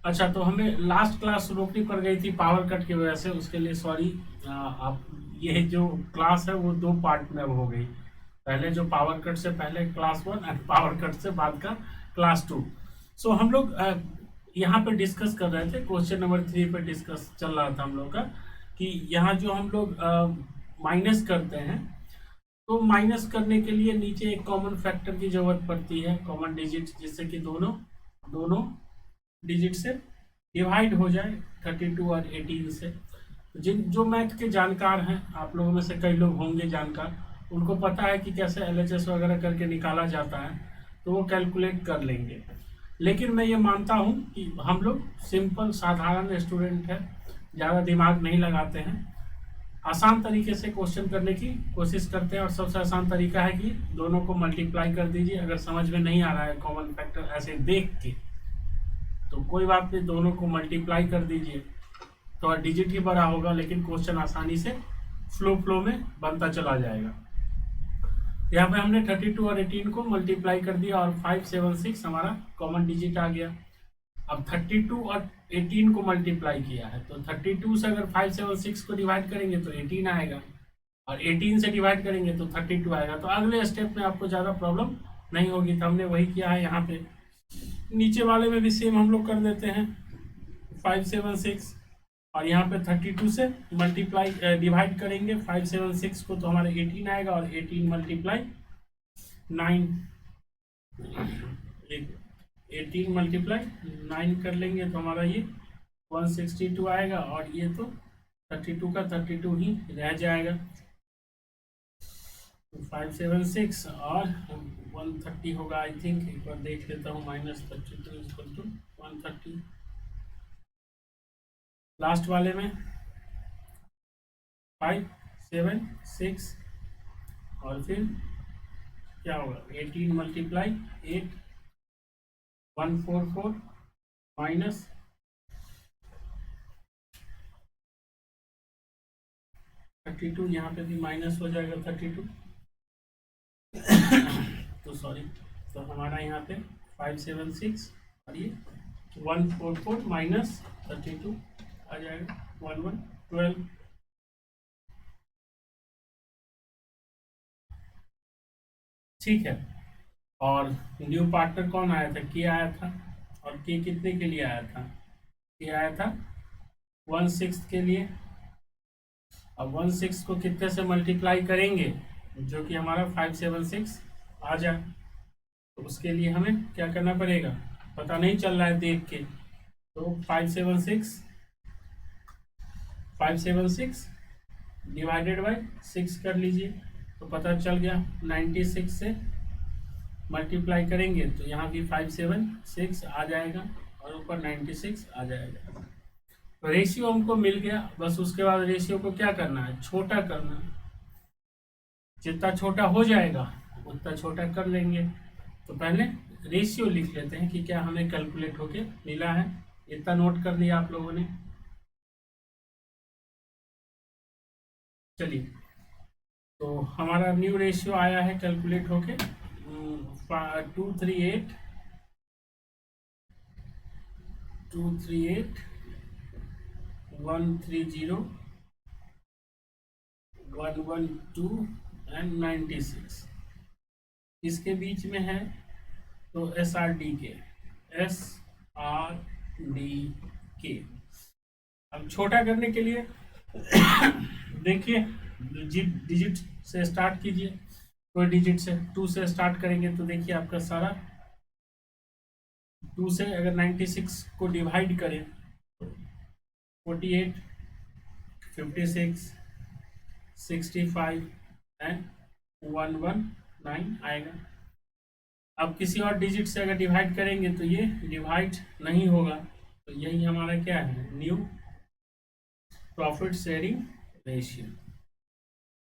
अच्छा, तो हमें लास्ट क्लास रोकनी पड़ गई थी पावर कट की वजह से, उसके लिए सॉरी। आप ये जो क्लास है वो दो पार्ट में अब हो गई। पहले जो पावर कट से पहले क्लास 1 एंड पावर कट से बाद का क्लास 2। सो हम लोग यहाँ पे डिस्कस कर रहे थे, क्वेश्चन नंबर 3 पे डिस्कस चल रहा था हम लोग का, कि यहाँ जो हम लोग माइनस करते हैं, तो माइनस करने के लिए नीचे एक कॉमन फैक्टर की जरूरत पड़ती है, कॉमन डिजिट, जिससे कि दोनों दोनों डिजिट से डिवाइड हो जाए 32 और 18 से। तो जिन जो मैथ के जानकार हैं, आप लोगों में से कई लोग होंगे जानकार, उनको पता है कि कैसे एलएचएस वगैरह करके निकाला जाता है, तो वो कैलकुलेट कर लेंगे। लेकिन मैं ये मानता हूँ कि हम लोग सिंपल साधारण स्टूडेंट हैं, ज़्यादा दिमाग नहीं लगाते हैं, आसान तरीके से क्वेश्चन करने की कोशिश करते हैं। और सबसे आसान तरीका है कि दोनों को मल्टीप्लाई कर दीजिए। अगर समझ में नहीं आ रहा है कॉमन फैक्टर ऐसे देख के, तो कोई बात नहीं, दोनों को मल्टीप्लाई कर दीजिए, तो डिजिट ही बड़ा होगा, लेकिन क्वेश्चन आसानी से फ्लो में बनता चला जाएगा। यहाँ पे हमने 32 और 18 को मल्टीप्लाई कर दिया और 576 हमारा कॉमन डिजिट आ गया। अब 32 और 18 को मल्टीप्लाई किया है, तो 32 से अगर 576 को डिवाइड करेंगे तो 18 आएगा, और 18 से डिवाइड करेंगे तो 32 आएगा। तो अगले स्टेप में आपको ज़्यादा प्रॉब्लम नहीं होगी। तो हमने वही किया है यहाँ पे। नीचे वाले में भी सेम हम लोग कर देते हैं 576, और यहाँ पे 32 से मल्टीप्लाई डिवाइड करेंगे 576 को, तो हमारे 18 आएगा, और 18 मल्टीप्लाई 9, 18 मल्टीप्लाई 9 कर लेंगे तो हमारा ये 162 आएगा, और ये तो 32 का 32 ही रह जाएगा। 576 और 130 होगा आई थिंक, एक बार देख लेता हूँ। -32 = 130। लास्ट वाले में 5 7 6, और फिर क्या होगा, 18 मल्टीप्लाई 8 144 माइनस 32, यहाँ पे भी माइनस हो जाएगा 32। तो सॉरी, तो हमारा यहाँ पे 576 और ये 144 माइनस 32 आ जाएगा 1112। ठीक है। और न्यू पार्टनर कौन आया था, के आया था, और के कितने के लिए आया था, के आया था 1/6 के लिए। अब 1/6 को कितने से मल्टीप्लाई करेंगे जो कि हमारा 576 आ जाए, तो उसके लिए हमें क्या करना पड़ेगा, पता नहीं चल रहा है देख के, तो 576 डिवाइडेड बाय 6 कर लीजिए, तो पता चल गया। 96 से मल्टीप्लाई करेंगे तो यहाँ भी 576 आ जाएगा, और ऊपर 96 आ जाएगा। तो रेशियो हमको मिल गया। बस उसके बाद रेशियो को क्या करना है, छोटा करना है। जितना छोटा हो जाएगा उतना छोटा कर लेंगे। तो पहले रेशियो लिख लेते हैं कि क्या हमें कैलकुलेट होके मिला है। इतना नोट कर लिया आप लोगों ने। चलिए, तो हमारा न्यू रेशियो आया है कैलकुलेट होके 238 130 112 एंड 96 इसके बीच में है। तो SRD के अब छोटा करने के लिए देखिए, डिजिट से स्टार्ट कीजिए। कोई डिजिट से 2 से स्टार्ट करेंगे तो देखिए आपका सारा 2 से अगर 96 को डिवाइड करें, 48 56 65 एंड 119 आएगा। अब किसी और डिजिट से अगर डिवाइड करेंगे तो ये डिवाइड नहीं होगा। तो यही हमारा क्या है, न्यू प्रॉफिट शेयरिंग रेशियो।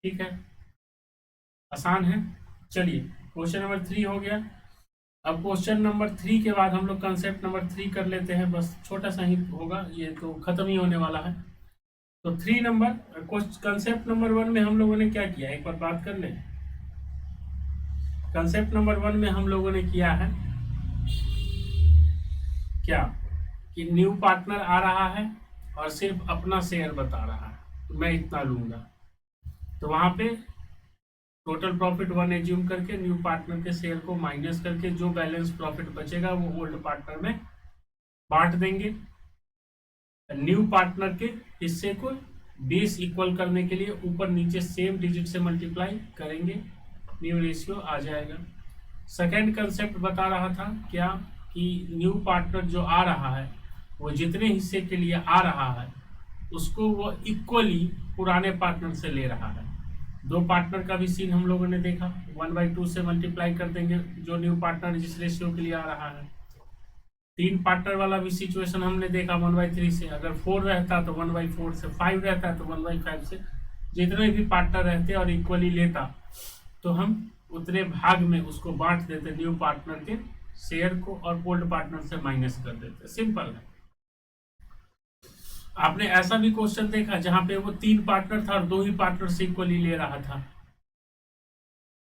ठीक है, आसान है। चलिए, क्वेश्चन नंबर 3 हो गया। अब क्वेश्चन नंबर 3 के बाद हम लोग कंसेप्ट नंबर 3 कर लेते हैं। बस छोटा सा ही होगा, ये तो खत्म ही होने वाला है। तो 3 नंबर कंसेप्ट नंबर 1 में हम लोगों ने क्या किया, एक बार बात कर ले। कंसेप्ट नंबर 1 में हम लोगों ने किया है क्या, कि न्यू पार्टनर आ रहा है और सिर्फ अपना शेयर बता रहा है, तो मैं इतना लूंगा, तो वहां पे टोटल प्रॉफिट 1 एज्यूम करके न्यू पार्टनर के शेयर को माइनस करके जो बैलेंस प्रॉफिट बचेगा वो ओल्ड पार्टनर में बांट देंगे। न्यू पार्टनर के हिस्से को बेस इक्वल करने के लिए ऊपर नीचे सेम डिजिट से मल्टीप्लाई करेंगे, न्यू रेशियो आ जाएगा। सेकेंड कंसेप्ट बता रहा था क्या कि न्यू पार्टनर जो आ रहा है वो जितने हिस्से के लिए आ रहा है उसको वो इक्वली पुराने पार्टनर से ले रहा है। दो पार्टनर का भी सीन हम लोगों ने देखा, 1/2 से मल्टीप्लाई कर देंगे जो न्यू पार्टनर जिस रेशियो के लिए आ रहा है। तीन पार्टनर वाला भी सिचुएशन हमने देखा 1/3 से, अगर 4 रहता तो 1/4 से, 5 रहता तो 1/5 से, जितने भी पार्टनर रहते और इक्वली लेता तो हम उतने भाग में उसको बांट देते न्यू पार्टनर के शेयर को और ओल्ड पार्टनर से माइनस कर देते। सिंपल है। आपने ऐसा भी क्वेश्चन देखा जहां पे वो 3 पार्टनर था और 2 ही पार्टनर से इक्वली ले रहा था।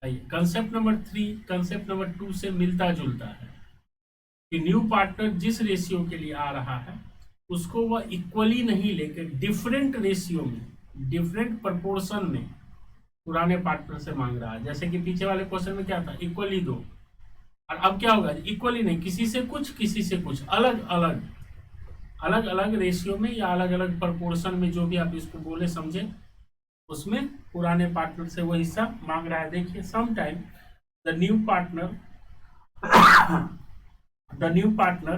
कंसेप्ट नंबर 3 कंसेप्ट नंबर 2 से मिलता जुलता है कि न्यू पार्टनर जिस रेशियो के लिए आ रहा है उसको वह इक्वली नहीं लेकर डिफरेंट रेशियो में, डिफरेंट प्रपोर्शन में पुराने पार्टनर से मांग रहा है। जैसे कि पीछे वाले क्वेश्चन में क्या था, इक्वली दो, और अब क्या होगा, इक्वली नहीं, किसी से कुछ किसी से कुछ, अलग अलग अलग अलग रेशियो में या अलग अलग प्रपोर्शन में, जो भी आप इसको बोले समझे, उसमें पुराने पार्टनर से वो हिस्सा मांग रहा है। देखिए sometime the new partner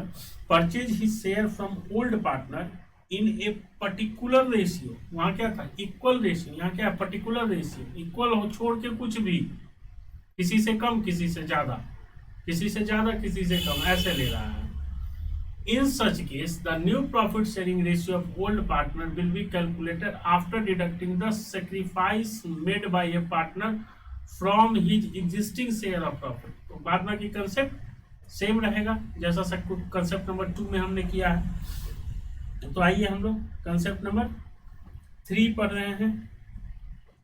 purchase his share from old partner in a particular ratio. वहां क्या था, इक्वल रेशियो, यहाँ क्या है, पर्टिकुलर रेशियो, इक्वल हो छोड़ के कुछ भी, किसी से कम किसी से ज्यादा, किसी से ज्यादा किसी से कम, ऐसे ले रहा है। In such case, the new profit sharing ratio of old partner will be calculated after deducting the sacrifice made by a partner from his existing share of profit। तो बाद में की कंसेप्ट सेम रहेगा जैसा कंसेप्ट नंबर 2 में हमने किया है। तो आइए हम लोग कंसेप्ट नंबर 3 पढ़ रहे हैं,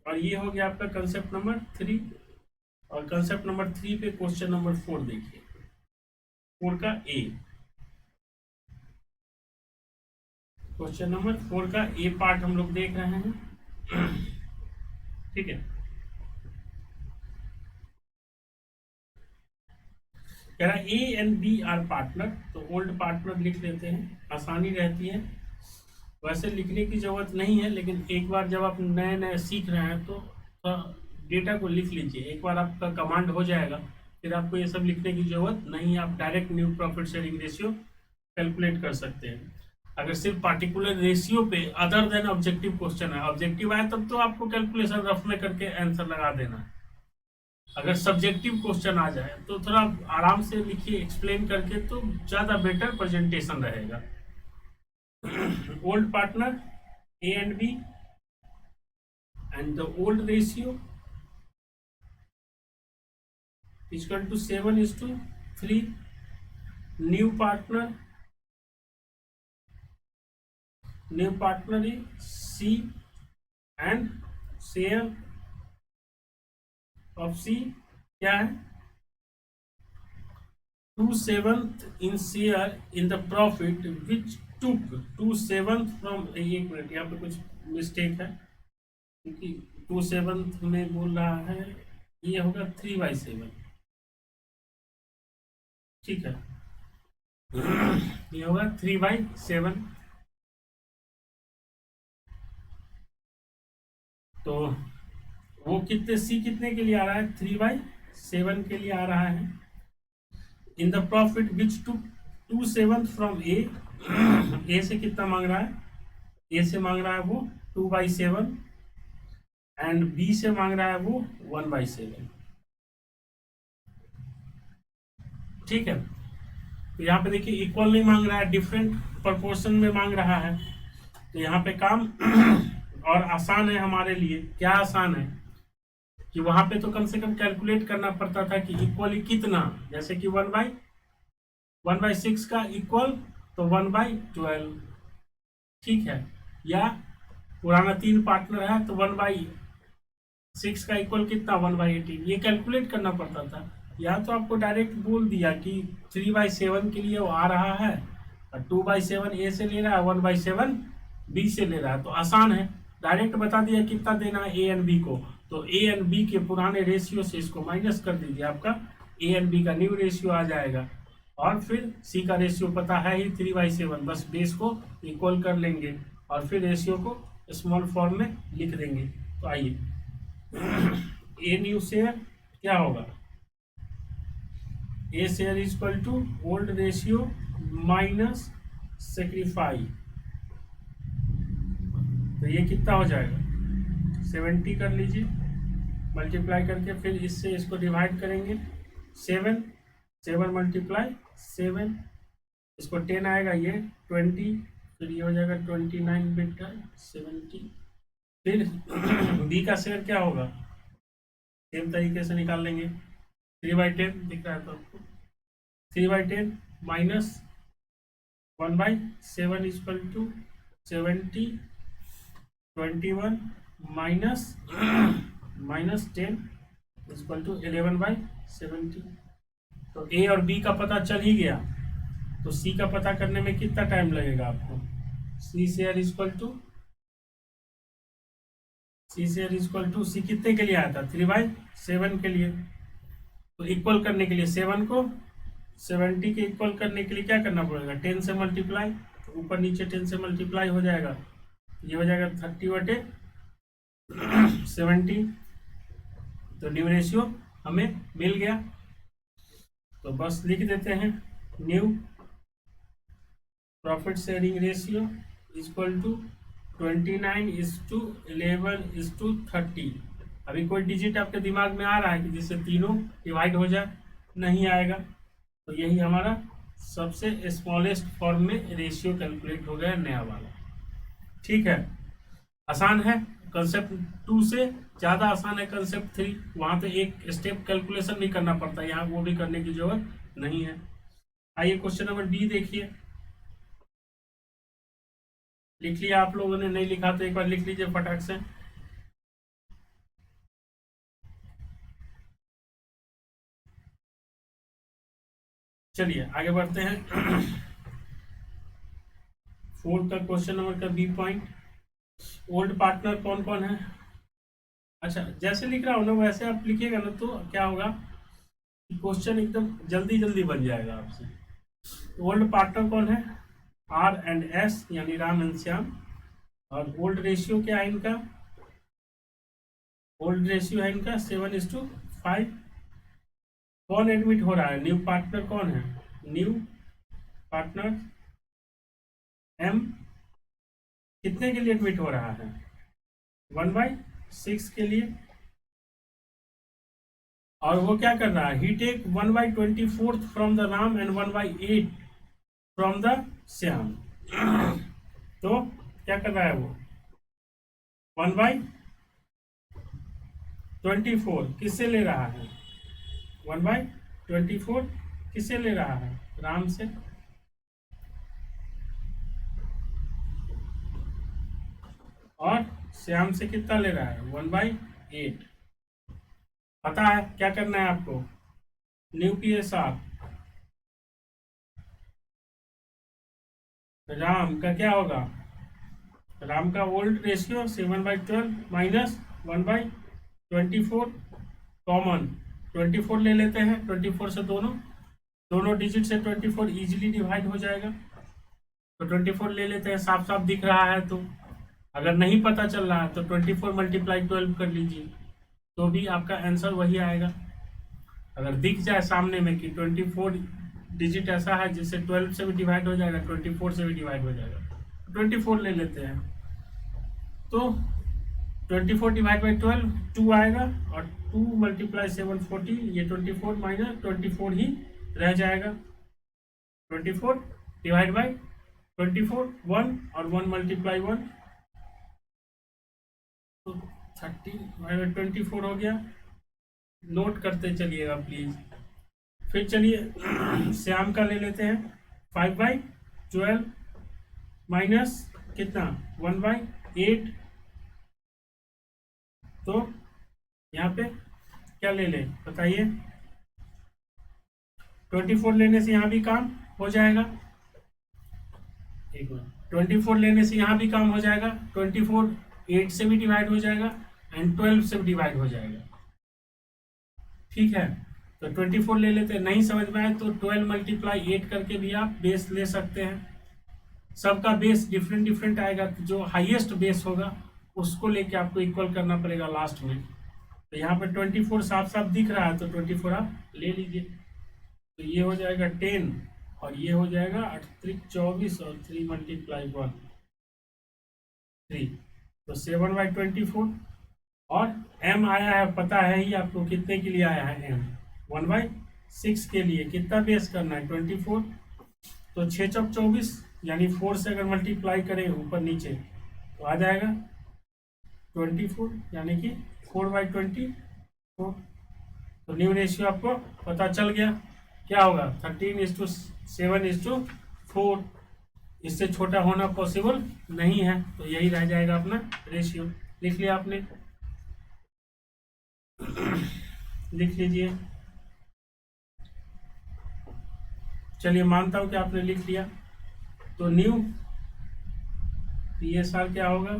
और ये हो गया आपका कंसेप्ट नंबर 3। और कंसेप्ट नंबर 3 पे क्वेश्चन नंबर 4 देखिए, 4 का ए, क्वेश्चन नंबर 4 का ए पार्ट हम लोग देख रहे हैं। ठीक है, कह रहा A and B are partner, तो ओल्ड पार्टनर लिख लेते हैं, आसानी रहती है। वैसे लिखने की जरूरत नहीं है, लेकिन एक बार जब आप नए नए सीख रहे हैं तो डेटा को लिख लीजिए, एक बार आपका कमांड हो जाएगा फिर आपको ये सब लिखने की जरूरत नहीं, आप direct new profit sharing ratio calculate कर सकते हैं। अगर सिर्फ पार्टिकुलर रेशियो पे अदर देन ऑब्जेक्टिव क्वेश्चन है, ऑब्जेक्टिव आए तब तो आपको कैलकुलेशन रफ में करके आंसर लगा देना है। अगर सब्जेक्टिव क्वेश्चन आ जाए तो थोड़ा आराम से लिखिए, एक्सप्लेन करके, तो ज्यादा बेटर प्रेजेंटेशन रहेगा। Old partner A and B and the old ratio equal to 7:3, new partner is C and share of C क्या है, 2/7 in share in the profit which took 2/7 from, एक मिनट यहाँ पे कुछ मिस्टेक है क्योंकि 2/7 में बोल रहा है, ये होगा 3/7, ठीक है, ये होगा 3/7। तो वो कितने सी कितने के लिए आ रहा है, 3/7 के लिए आ रहा है। In the profit which to 2/7 from A से कितना मांग रहा है, ए से मांग रहा है वो 2/7 एंड बी से मांग रहा है वो 1/7। ठीक है, तो यहाँ पे देखिए इक्वल नहीं मांग रहा है, डिफरेंट प्रोपोर्शन में मांग रहा है। तो यहाँ पे काम और आसान है हमारे लिए। क्या आसान है कि वहां पे तो कम से कम कैलकुलेट करना पड़ता था कि इक्वली कितना, जैसे कि 1/6 का इक्वल तो 1/12, ठीक है, या पुराना 3 पार्टनर है तो 1/6 का इक्वल कितना, 1/18, ये कैलकुलेट करना पड़ता था। या तो आपको डायरेक्ट बोल दिया कि 3/7 के लिए वो आ रहा है और 2/7 ए से ले रहा है, 1/7 बी से ले रहा है। तो आसान है, डायरेक्ट बता दिया कितना देना है ए एंड बी को। तो ए एंड बी के पुराने रेशियो से इसको माइनस कर दीजिए, आपका ए एंड बी का न्यू रेशियो आ जाएगा। और फिर सी का रेशियो पता है ही 3/7, बस बेस को इक्वल कर लेंगे और फिर रेशियो को स्मॉल फॉर्म में लिख देंगे। तो आइए ए न्यू शेयर क्या होगा, A share is equal to old ratio minus sacrifice. तो ये कितना हो जाएगा 70 कर लीजिए, मल्टीप्लाई करके फिर इससे इसको डिवाइड करेंगे 7 मल्टीप्लाई 7, इसको 10 आएगा, ये 20, फिर ये हो जाएगा 29 बेटा 70। फिर बी का शेयर क्या होगा, सेम तरीके से निकाल लेंगे, 3/10 दिख रहा है तो आपको, 3/10 minus 1/7 equal to 70, 21 minus 10 equal to 11/70। तो ए और बी का पता चल ही गया, तो सी का पता करने में कितना टाइम लगेगा आपको। सी शेयर इक्वल टू सी कितने के लिए आया था, 3/7 के लिए। तो इक्वल करने के लिए 7 को 70 के इक्वल करने के लिए क्या करना पड़ेगा, 10 से मल्टीप्लाई, तो ऊपर नीचे 10 से मल्टीप्लाई हो जाएगा, ये हो जाएगा 30/70। तो न्यू रेशियो हमें मिल गया। तो बस लिख देते हैं new profit sharing ratio equal to 29:11:30। अभी कोई डिजिट आपके दिमाग में आ रहा है कि जिससे तीनों डिवाइड हो जाए, नहीं आएगा। तो यही हमारा सबसे स्मॉलेस्ट फॉर्म में रेशियो कैलकुलेट हो गया नया वाला। ठीक है, आसान है, कंसेप्ट 2 से ज़्यादा आसान है कंसेप्ट 3। वहाँ पे एक स्टेप कैलकुलेशन भी करना पड़ता है, यहाँ वो भी करने की जरूरत नहीं है। आइए क्वेश्चन नंबर बी देखिए, लिख लिया आप लोगों ने, नहीं लिखा तो एक बार लिख लीजिए फटाक से। चलिए आगे बढ़ते हैं। 4 का क्वेश्चन नंबर का बी पॉइंट, ओल्ड पार्टनर कौन कौन है। अच्छा, जैसे लिख रहा हूँ ना वैसे आप लिखिएगा ना, तो क्या होगा क्वेश्चन एकदम जल्दी जल्दी बन जाएगा आपसे। ओल्ड पार्टनर कौन है, आर एंड एस यानी राम एंड श्याम। और ओल्ड रेशियो क्या है इनका, ओल्ड रेशियो है इनका 7:5। कौन एडमिट हो रहा है, न्यू पार्टनर कौन है, न्यू पार्टनर एम कितने के लिए एडमिट हो रहा है, 1/6 के लिए। और वो क्या कर रहा है, he take 1/24 from the Ram and 1/8 from the Shyam. तो क्या कर रहा है वो 1/24 किससे ले रहा है, 1/24 किससे ले रहा है, राम से। और श्याम से कितना ले रहा है, 1/8। पता है क्या करना है आपको, न्यू PSR राम का क्या होगा, राम का ओल्ड रेशियो 7/12 माइनस 1/24, कॉमन 24 ले लेते हैं, 24 से दोनों डिजिट से 24 इजीली डिवाइड हो जाएगा। तो 24 ले लेते हैं, साफ साफ दिख रहा है। तो अगर नहीं पता चल रहा है तो 24 मल्टीप्लाई 12 कर लीजिए, तो भी आपका आंसर वही आएगा। अगर दिख जाए सामने में कि 24 डिजिट ऐसा है जिससे 12 से भी डिवाइड हो जाएगा, 24 से भी डिवाइड हो जाएगा, 24 ले लेते हैं। तो 24 डिवाइड बाई 12 2 आएगा, और 2 मल्टीप्लाई 7 14, ये 24 माइनस 24 ही रह जाएगा। 24 डिवाइड बाई 24 1, और 1 मल्टीप्लाई 1, तो 30/24 हो गया। नोट करते चलिएगा प्लीज। फिर चलिए श्याम का ले लेते हैं, 5/12 माइनस कितना 1/8। तो यहाँ पे क्या ले लें बताइए, 24 लेने से यहाँ भी काम हो जाएगा। एक मिनट, 24 लेने से यहाँ भी काम हो जाएगा, 24 8 से भी डिवाइड हो जाएगा एंड 12 से भी डिवाइड हो जाएगा, ठीक है। तो 24 ले लेते हैं, नहीं समझ में आए तो 12 मल्टीप्लाई 8 करके भी आप बेस ले सकते हैं। सबका बेस डिफरेंट डिफरेंट आएगा, तो जो हाईएस्ट बेस होगा उसको लेके आपको इक्वल करना पड़ेगा लास्ट में। तो यहाँ पे 24 साफ साफ दिख रहा है, तो 24 आप ले लीजिए। तो ये हो जाएगा 10 और ये हो जाएगा 8 24 और 3 मल्टीप्लाई 1 3, तो 7/24। और m आया है, पता है ही आपको कितने के लिए आया है, m 1/6 के लिए। कितना बेस करना है 24, तो 6 चौक 24 यानी 4 से अगर मल्टीप्लाई करें ऊपर नीचे तो आ जाएगा 24 यानी कि 4/24। तो न्यू रेशियो आपको पता चल गया, क्या होगा 13:7:4। इससे छोटा होना पॉसिबल नहीं है, तो यही रह जाएगा अपना रेशियो। लिख लिया आपने, लिख लीजिए। चलिए मानता हूं कि आपने लिख लिया। तो न्यू PSR क्या होगा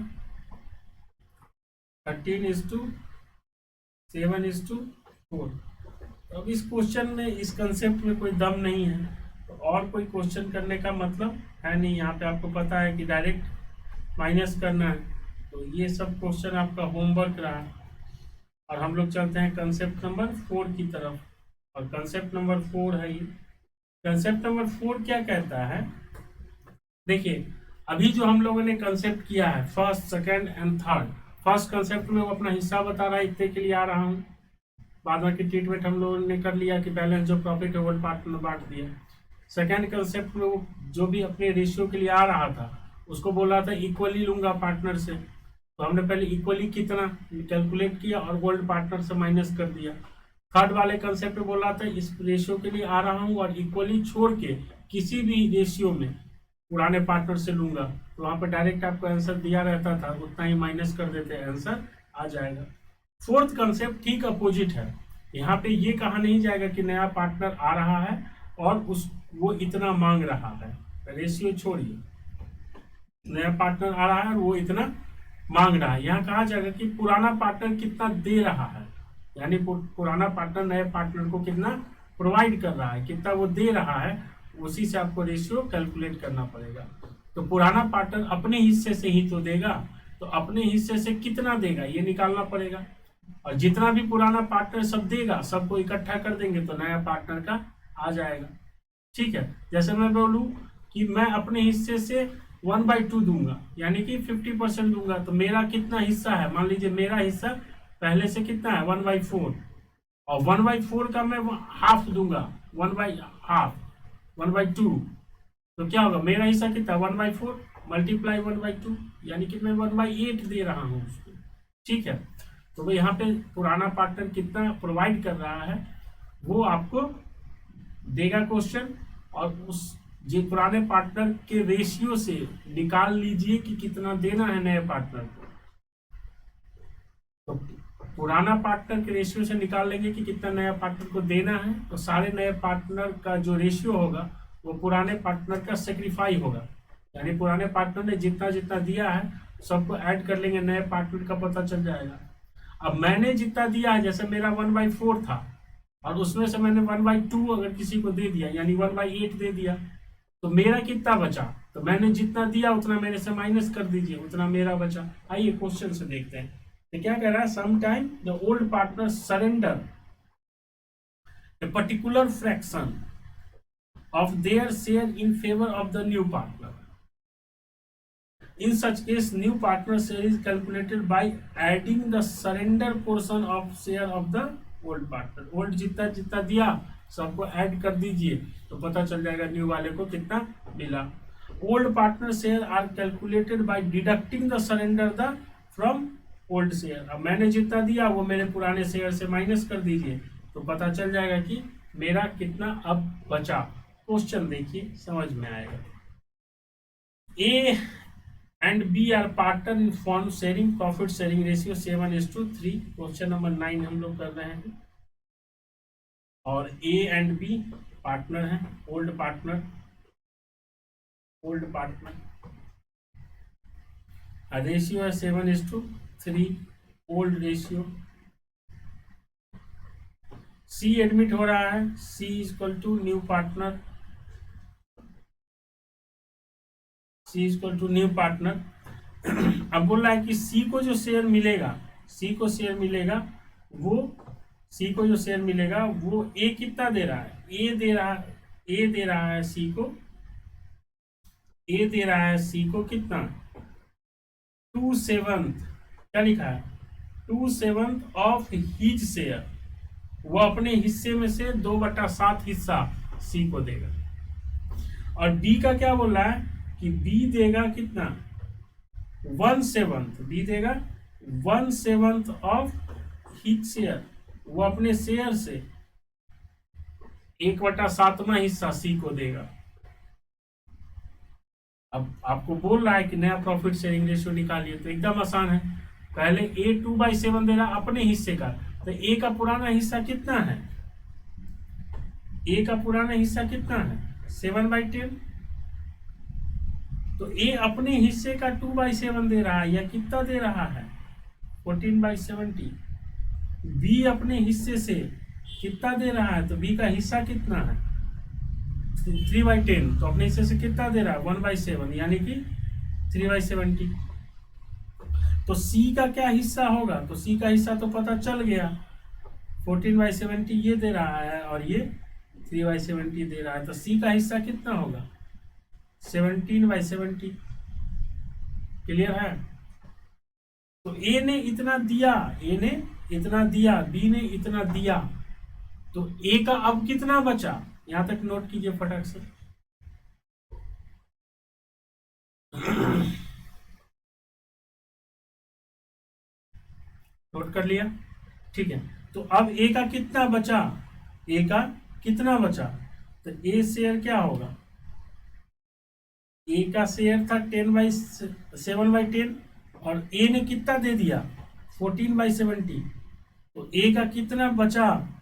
13:7:4। अब इस क्वेश्चन में, इस कंसेप्ट में कोई दम नहीं है, तो और कोई क्वेश्चन करने का मतलब है नहीं। यहाँ पे आपको पता है कि डायरेक्ट माइनस करना है, तो ये सब क्वेश्चन आपका होमवर्क रहा। और हम लोग चलते हैं कंसेप्ट नंबर 4 की तरफ, और कंसेप्ट नंबर 4 है ये। कंसेप्ट नंबर 4 क्या कहता है, देखिए अभी जो हम लोगों ने कंसेप्ट किया है first second and third, first concept में वो अपना हिस्सा बता रहा है, इतने के लिए आ रहा हूँ। बाद बाकी ट्रीटमेंट हम लोगों ने कर लिया कि बैलेंस जो प्रॉफिट है वो पार्ट में बांट दिया। सेकंड कंसेप्ट में वो जो भी अपने रेशियो के लिए आ रहा था उसको बोल रहा था इक्वली लूंगा पार्टनर से, तो हमने पहले इक्वली कितना कैलकुलेट किया और गोल्ड पार्टनर से माइनस कर दिया। थर्ड वाले कंसेप्ट में बोल रहा था इस रेशियो के लिए आ रहा हूँ और इक्वली छोड़ के किसी भी रेशियो में पुराने पार्टनर से लूंगा, तो वहां पर डायरेक्ट आपको आंसर दिया रहता था, उतना ही माइनस कर देते, आंसर आ जाएगा। फोर्थ कंसेप्ट ठीक अपोजिट है, यहाँ पे ये कहा नहीं जाएगा कि नया पार्टनर आ रहा है और वो इतना मांग रहा है, रेशियो छोड़िए, नया पार्टनर आ रहा है और वो इतना मांग रहा है। यहाँ कहा जाएगा कि पुराना पार्टनर कितना दे रहा है, यानी पुराना पार्टनर नए पार्टनर को कितना प्रोवाइड कर रहा है, कितना वो दे रहा है, उसी से आपको रेशियो कैलकुलेट करना पड़ेगा। तो पुराना पार्टनर अपने हिस्से से ही तो देगा, तो अपने हिस्से से कितना देगा ये निकालना पड़ेगा, और जितना भी पुराना पार्टनर सब देगा सबको इकट्ठा कर देंगे तो नया पार्टनर का आ जाएगा। ठीक है, जैसे मैं बोलूं कि मैं अपने हिस्से से 1/2 दूंगा, यानी कि 50% दूंगा, तो मेरा कितना हिस्सा है, मान लीजिए मेरा हिस्सा पहले से कितना है 1/4, और 1/4 का मैं हाफ दूंगा, 1/2, तो क्या होगा मेरा हिस्सा कितना 1/4 मल्टीप्लाई 1/2, यानी कि मैं 1/8 दे रहा हूँ उसको। ठीक है, तो भाई यहाँ पे पुराना पार्टनर कितना प्रोवाइड कर रहा है वो आपको देगा क्वेश्चन, और उस जो पुराने पार्टनर के रेशियो से निकाल लीजिए कि कितना देना है नए पार्टनर को। तो पुराना पार्टनर के रेशियो से निकाल लेंगे कि कितना नया पार्टनर को देना है, तो सारे नए पार्टनर का जो रेशियो होगा वो पुराने पार्टनर का सेक्रीफाई होगा, यानी पुराने पार्टनर ने जितना जितना दिया है सबको ऐड कर लेंगे, नए पार्टनर का पता चल जाएगा। अब मैंने जितना दिया है, जैसे मेरा 1/4 था और उसमें से मैंने 1/2 अगर किसी को दे दिया, यानी 1/8 दे दिया, तो मेरा कितना बचा, तो मैंने जितना दिया उतना मेरे से माइनस कर दीजिए, उतना मेरा बचा। आइए क्वेश्चन से देखते हैं, तो क्या कह रहा है, some time the old partner surrender a particular fraction of their share in favor of the new partner. In such case, new partner share is calculated by adding the surrender portion of share of the old partner. Old जितना जितना दिया सबको add कर दीजिए, तो पता चल जाएगा न्यू वाले को कितना मिला। Old partner share are calculated by deducting the surrender the from old share. अब मैंने जितना दिया वो मेरे पुराने शेयर से माइनस कर दीजिए, तो पता चल जाएगा कि मेरा कितना अब बचा। क्वेश्चन देखिए समझ में आएगा। A and B are partner in form sharing profit sharing ratio 7:3। Question number 9 हम लोग कर रहे हैं, और ए एंड बी पार्टनर हैं, old partner, old partner. Ratio है 7:3, ओल्ड रेशियो। सी एडमिट हो रहा है, C equal to new partner, C equal to new partner. अब बोल रहा है कि सी को जो शेयर मिलेगा, सी को शेयर मिलेगा वो, सी को जो शेयर मिलेगा वो ए कितना दे रहा है, ए दे रहा है, ए दे रहा है सी को, ए दे रहा है सी को कितना, 2/7, क्या लिखा है, 2/7 ऑफ हिज शेयर। वो अपने हिस्से में से 2/7 हिस्सा सी को देगा। और बी का क्या बोल रहा है कि बी देगा कितना, 1/7, बी देगा 1/7 ऑफ हिज शेयर। वो अपने शेयर से 1/7वां हिस्सा सी को देगा। अब आपको बोल रहा है कि नया प्रॉफिट शेयरिंग रेशियो निकालिए, तो एकदम आसान है। पहले ए 2/7 दे रहा अपने हिस्से का, तो ए का पुराना हिस्सा कितना है, ए का पुराना हिस्सा कितना है 7/10। तो ए अपने हिस्से का 2/7 दे रहा है, या कितना दे रहा है 14/70। बी अपने हिस्से से कितना दे रहा है, तो बी का हिस्सा कितना है 3/10, तो अपने हिस्से से कितना दे रहा है 1/7, यानी कि 3/70। तो सी का क्या हिस्सा होगा, तो सी का हिस्सा तो पता चल गया, 14/70 ये दे रहा है और ये 3/70 दे रहा है, तो सी का हिस्सा कितना होगा 17/70। क्लियर है। तो ए ने इतना दिया, ए ने इतना दिया, बी ने इतना दिया, तो ए का अब कितना बचा, यहां तक नोट कीजिए फटाक से। नोट कर लिया, ठीक है। तो अब ए का कितना बचा, ए का कितना बचा, तो ए शेयर क्या होगा, ए का शेयर था 7/10 और ए ने कितना दे दिया 14/70, तो ए का कितना बचा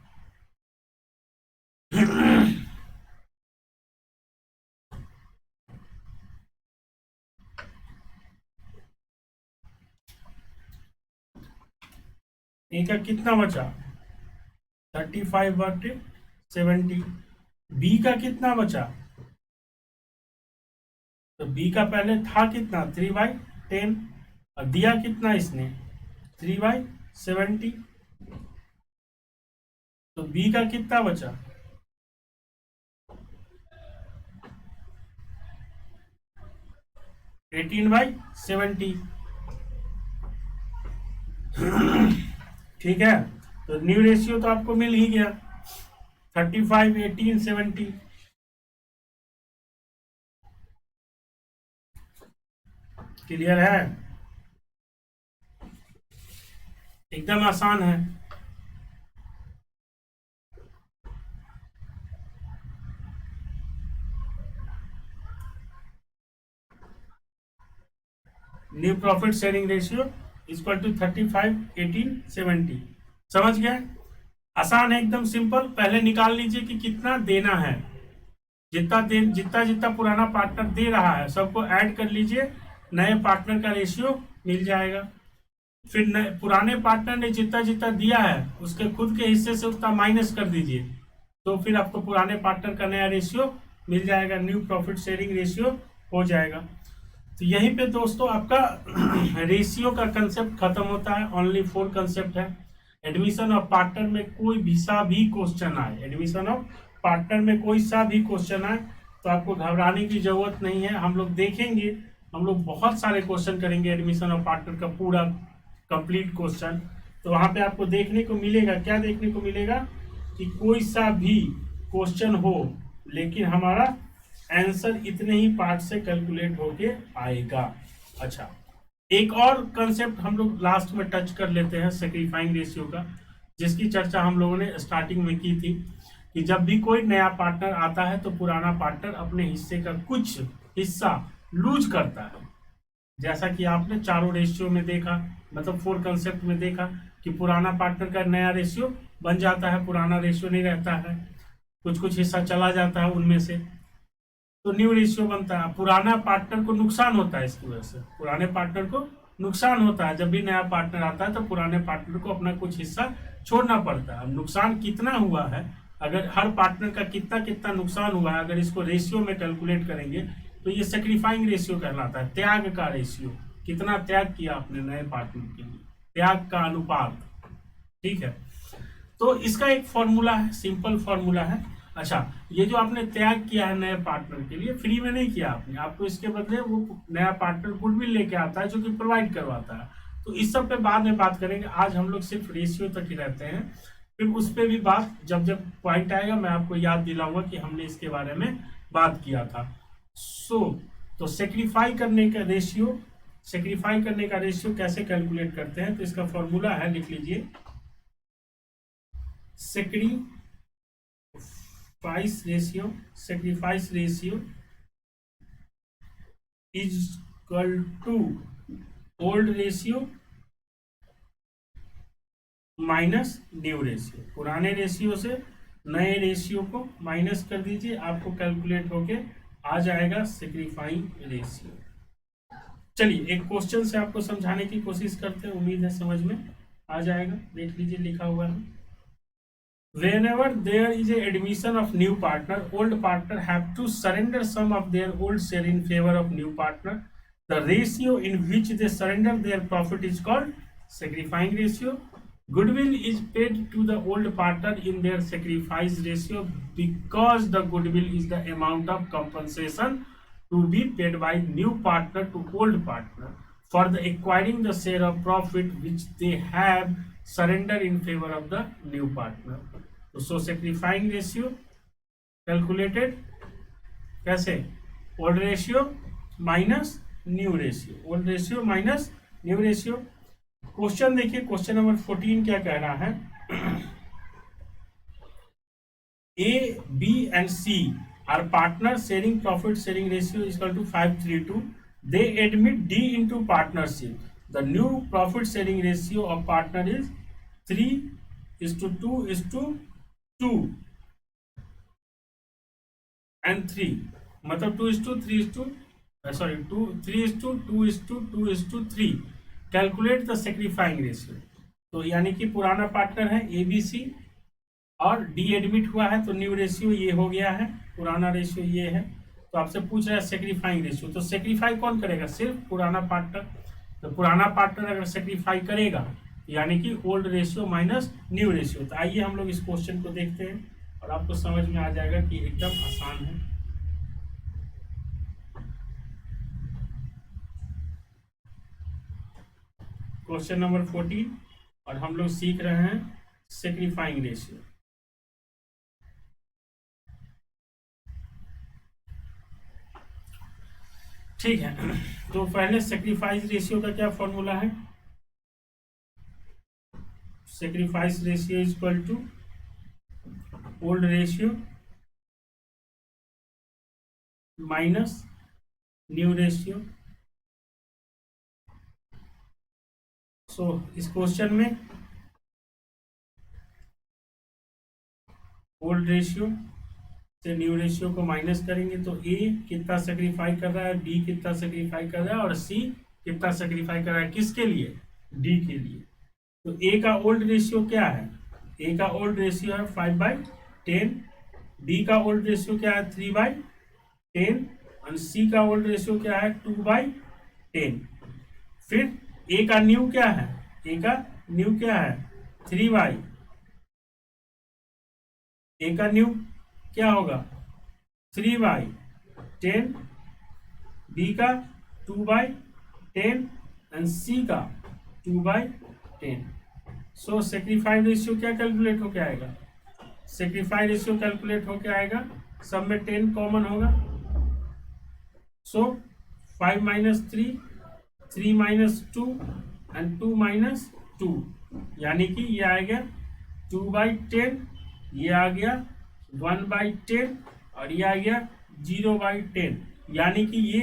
ए का कितना बचा 35/70। बी का कितना बचा, तो बी का पहले था कितना 3/10 और दिया कितना इसने 3/70, तो बी का कितना बचा 18/70। ठीक है, तो न्यू रेशियो तो आपको मिल ही गया 35, 18, 70। क्लियर है, एकदम आसान है। New profit sharing ratio equal to 35, 18, 70। समझ गए, आसान है, एकदम सिंपल। पहले निकाल लीजिए कि कितना देना है, जितना जितना पुराना पार्टनर दे रहा है सबको ऐड कर लीजिए, नए पार्टनर का रेशियो मिल जाएगा। फिर पुराने पार्टनर ने जितना जितना दिया है उसके खुद के हिस्से से उतना माइनस कर दीजिए, तो फिर आपको पुराने पार्टनर का नया रेशियो मिल जाएगा, न्यू प्रॉफिट शेयरिंग रेशियो हो जाएगा। तो यहीं पे दोस्तों आपका रेशियो का कंसेप्ट खत्म होता है। ओनली 4 कंसेप्ट है। एडमिशन ऑफ पार्टनर में कोई भी सा भी क्वेश्चन आए, एडमिशन ऑफ पार्टनर में कोई सा भी क्वेश्चन आए तो आपको घबराने की जरूरत नहीं है। हम लोग देखेंगे, हम लोग बहुत सारे क्वेश्चन करेंगे एडमिशन ऑफ पार्टनर का पूरा कंप्लीट क्वेश्चन। तो वहां पे आपको देखने को मिलेगा, क्या देखने को मिलेगा कि कोई सा भी क्वेश्चन हो लेकिन हमारा आंसर इतने ही पार्ट से कैलकुलेट होके आएगा। अच्छा, एक और कंसेप्ट हम लोग लास्ट में टच कर लेते हैं सैक्रिफाइंग रेशियो का, जिसकी चर्चा हम लोगों ने स्टार्टिंग में की थी कि जब भी कोई नया पार्टनर आता है तो पुराना पार्टनर अपने हिस्से का कुछ हिस्सा लूज करता है। जैसा कि आपने चारों रेशियो में देखा, मतलब 4 कंसेप्ट में देखा कि पुराना पार्टनर का नया रेशियो बन जाता है, पुराना रेशियो नहीं रहता है, कुछ कुछ हिस्सा चला जाता है उनमें से। तो न्यू रेशियो बनता है। पुराना पार्टनर को नुकसान होता है इसकी वजह से, पुराने पार्टनर को नुकसान होता है। जब भी नया पार्टनर आता है तो पुराने पार्टनर को अपना कुछ हिस्सा छोड़ना पड़ता है। अब नुकसान कितना हुआ है, अगर हर पार्टनर का कितना कितना नुकसान हुआ है, अगर इसको रेशियो में कैलकुलेट करेंगे तो ये सेक्रीफाइंग रेशियो कहलाता है, त्याग का रेशियो। कितना त्याग किया आपने नए पार्टनर के लिए, त्याग का अनुपात। ठीक है, तो इसका एक फॉर्मूला है, सिंपल फॉर्मूला है। अच्छा, ये जो आपने त्याग किया है नए पार्टनर के लिए, फ्री में नहीं किया आपने, आपको इसके बदले वो नया पार्टनर गुडविल लेके आता है जो कि प्रोवाइड करवाता है। तो इस सब पे बाद में बात करेंगे, आज हम लोग सिर्फ रेशियो तक ही रहते हैं। फिर उस पर भी बात जब जब पॉइंट आएगा मैं आपको याद दिलाऊंगा कि हमने इसके बारे में बात किया था। तो सेक्रीफाई करने का रेशियो, सेक्रीफाई करने का रेशियो कैसे कैलकुलेट करते हैं, तो इसका फॉर्मूला है, लिख लीजिए, sacrifice ratio is equal to old ratio minus new ratio. पुराने रेशियो से नए रेशियो को माइनस कर दीजिए, आपको कैलकुलेट होके आ जाएगा सेक्रीफाइंग रेशियो। चलिए एक क्वेश्चन से आपको समझाने की कोशिश करते हैं, उम्मीद है समझ में आ जाएगा। देख लीजिए, लिखा हुआ है, whenever there is a admission of new partner, old partner have to surrender some of their old share in favor of new partner. The ratio in which they surrender their profit is called sacrificing ratio. Goodwill is paid to the old partner in their sacrifice ratio because the goodwill is the amount of compensation to be paid by new partner to old partner for the acquiring the share of profit which they have surrender in favor of the new partner. So sacrificing ratio calculated कैसे, old ratio minus new ratio, old ratio minus new ratio। Question देखिए, question number 14 क्या कह रहा है, A, B and C are partners sharing profit sharing ratio is equal to 5:3:2. They admit D into partnership. The new profit sharing ratio of partner is 3:2:2 and 3, मतलब 3:2:2:3 calculate the सेक्रीफाइंग ratio. तो यानी कि पुराना partner है ABC और D admit हुआ है, तो न्यू रेशियो ये हो गया है, पुराना रेशियो ये है। तो आपसे पूछ रहा है सेक्रीफाइंग रेशियो, तो सेक्रीफाई कौन करेगा, सिर्फ पुराना पार्टनर। तो पुराना पार्टनर अगर सेक्रीफाई करेगा यानी कि old ratio minus new ratio. तो आइए हम लोग इस क्वेश्चन को देखते हैं और आपको समझ में आ जाएगा कि एकदम आसान है। क्वेश्चन नंबर 14 और हम लोग सीख रहे हैं सेक्रीफाइंग रेशियो। ठीक है, तो पहले सेक्रीफाइस रेशियो का क्या फॉर्मूला है, sacrifice ratio is equal to old ratio minus new ratio. So इस क्वेश्चन में ओल्ड रेशियो से न्यू रेशियो को माइनस करेंगे तो ए कितना सेक्रीफाई कर रहा है, बी कितना सेक्रीफाई कर रहा है और सी कितना सेक्रीफाई कर रहा है, किसके लिए, डी के लिए। तो ए का ओल्ड रेशियो क्या है, ए का ओल्ड रेशियो है 5/10, बी का ओल्ड रेशियो क्या है 3/10 और सी का ओल्ड रेशियो क्या है 2/10। फिर ए का न्यू क्या है, ए का न्यू क्या है 3/, ए का न्यू क्या होगा 3/10, बी का 2/10 एंड सी का 2/10। सो सेक्रीफाइड रेशियो क्या कैलकुलेट होके आएगा, सेक्रीफाइड रेशियो कैलकुलेट होके आएगा, सब में 10 कॉमन होगा। सो 5 - 3, 3 - 2 एंड 2 - 2 यानी कि ये आ गया 2/10, ये आ गया 1/10 और ये आ गया 0/10। यानी कि ये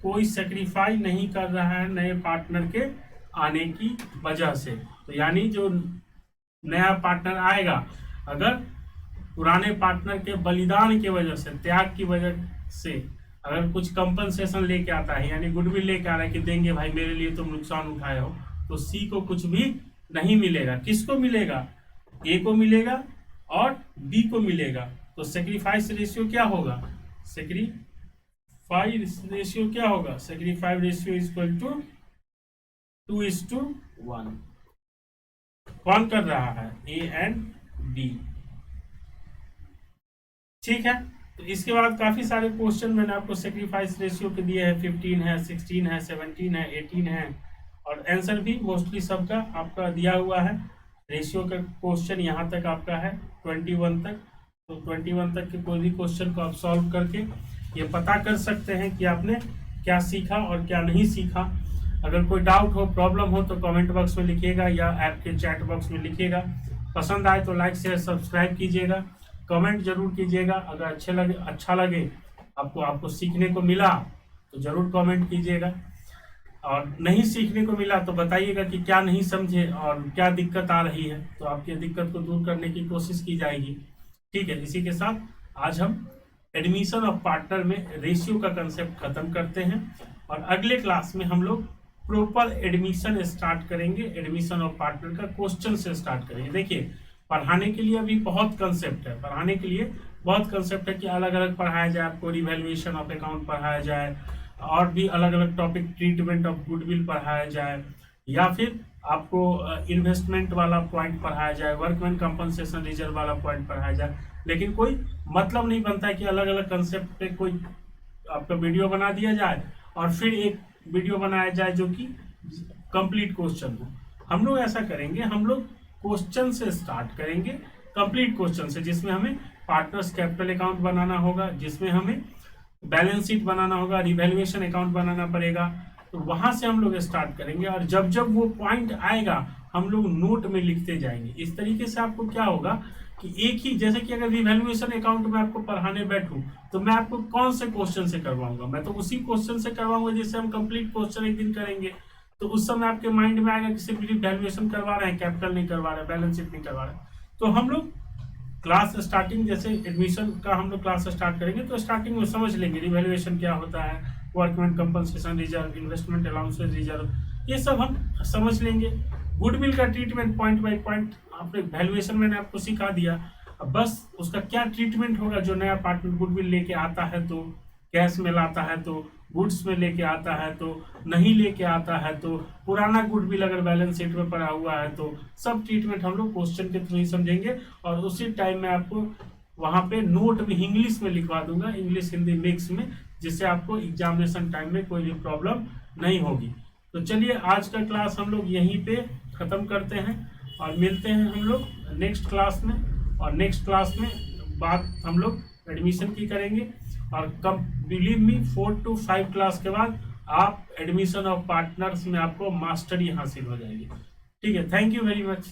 कोई सेक्रीफाई नहीं कर रहा है नए पार्टनर के आने की वजह से। तो यानी जो नया पार्टनर आएगा अगर पुराने पार्टनर के बलिदान की वजह से, त्याग की वजह से अगर कुछ कंपनसेशन लेके आता है यानी गुडविल लेके आ रहा है कि देंगे भाई मेरे लिए तुम नुकसान उठाए हो, तो सी को कुछ भी नहीं मिलेगा। किसको मिलेगा? ए को मिलेगा और बी को मिलेगा। तो सेक्रीफाइस रेशियो क्या होगा? सेक्रीफाइस रेशियो क्या होगा? Sacrifice ratio is equal to 2:1। कौन कर रहा है? A and B. ठीक है, तो इसके बाद काफी सारे क्वेश्चन मैंने आपको सेक्रीफाइस रेशियो के दिए हैं। 15 है, 16 है, 17 है, 18 है, और आंसर भी मोस्टली सबका आपका दिया हुआ है। रेशियो का क्वेश्चन यहाँ तक आपका है 21 तक। तो 21 तक के कोई भी क्वेश्चन को आप सॉल्व करके ये पता कर सकते हैं कि आपने क्या सीखा और क्या नहीं सीखा। अगर कोई डाउट हो, प्रॉब्लम हो, तो कमेंट बॉक्स में लिखिएगा या ऐप के चैट बॉक्स में लिखिएगा। पसंद आए तो लाइक शेयर सब्सक्राइब कीजिएगा, कमेंट जरूर कीजिएगा। अगर अच्छा लगे आपको सीखने को मिला तो जरूर कमेंट कीजिएगा, और नहीं सीखने को मिला तो बताइएगा कि क्या नहीं समझे और क्या दिक्कत आ रही है, तो आपकी दिक्कत को दूर करने की कोशिश की जाएगी। ठीक है, इसी के साथ आज हम एडमिशन ऑफ पार्टनर में रेशियो का कंसेप्ट खत्म करते हैं, और अगले क्लास में हम लोग प्रॉपर एडमिशन स्टार्ट करेंगे। एडमिशन ऑफ पार्टनर का क्वेश्चन से स्टार्ट करेंगे। देखिए, पढ़ाने के लिए अभी बहुत कंसेप्ट है, पढ़ाने के लिए बहुत कंसेप्ट है कि अलग अलग पढ़ाया जाए, आपको रिवैल्यूएशन ऑफ अकाउंट पढ़ाया जाए, और भी अलग अलग टॉपिक, ट्रीटमेंट ऑफ गुडविल पढ़ाया जाए, या फिर आपको इन्वेस्टमेंट वाला पॉइंट पढ़ाया जाए, वर्कमैन कंपनसेशन रिजर्व वाला पॉइंट पढ़ाया जाए। लेकिन कोई मतलब नहीं बनता है कि अलग अलग कंसेप्ट पे कोई आपका वीडियो बना दिया जाए और फिर एक वीडियो बनाया जाए जो कि कंप्लीट क्वेश्चन हो। हम लोग ऐसा करेंगे, हम लोग क्वेश्चन से स्टार्ट करेंगे, कंप्लीट क्वेश्चन से, जिसमें हमें पार्टनर्स कैपिटल अकाउंट बनाना होगा, जिसमें हमें बैलेंस शीट बनाना होगा, रिवैल्यूएशन अकाउंट बनाना पड़ेगा। तो वहां से हम लोग स्टार्ट करेंगे, और जब जब वो पॉइंट आएगा हम लोग नोट में लिखते जाएंगे। इस तरीके से आपको क्या होगा कि एक ही, जैसे कि अगर रिवैल्यूएशन अकाउंट में आपको पढ़ाने बैठूं तो मैं आपको कौन से क्वेश्चन से करवाऊंगा? मैं तो उसी क्वेश्चन से करवाऊंगा जिससे हम कंप्लीट क्वेश्चन एक दिन करेंगे। तो उस समय आपके माइंड में आएगा कि सिर्फ रिवैल्यूएशन करवा रहे हैं, कैपिटल नहीं करवा रहे, बैलेंस शीट नहीं करवा रहे। तो हम लोग क्लास स्टार्टिंग, जैसे एडमिशन का हम लोग क्लास स्टार्ट करेंगे तो स्टार्टिंग में समझ लेंगे रिवैल्यूएशन क्या होता है, workman compensation reserve, investment allowances reserve, ये सब हम समझ लेंगे। गुडविल का ट्रीटमेंट पॉइंट बाय पॉइंट आपने वैल्यूएशन मैंने आपको सिखा दिया। अब बस उसका क्या ट्रीटमेंट होगा, जो नया पार्टनर गुडविल लेके आता है तो कैश में लाता है, तो गुड्स में लेके आता है, तो नहीं लेके आता है, तो पुराना गुडविल अगर बैलेंस शीट में पड़ा हुआ है, तो सब ट्रीटमेंट हम लोग क्वेश्चन के थ्रू ही समझेंगे। और उसी टाइम में आपको वहाँ पे नोट में इंग्लिश में लिखवा दूंगा, इंग्लिश हिंदी मिक्स में, जिससे आपको एग्जामिनेशन टाइम में कोई भी प्रॉब्लम नहीं होगी। तो चलिए, आज का क्लास हम लोग यहीं पे ख़त्म करते हैं, और मिलते हैं हम लोग नेक्स्ट क्लास में। और नेक्स्ट क्लास में बात हम लोग एडमिशन की करेंगे, और कम बिलीव मी 4 to 5 क्लास के बाद आप एडमिशन ऑफ पार्टनर्स में आपको मास्टरी हासिल हो जाएगी। ठीक है, थैंक यू वेरी मच।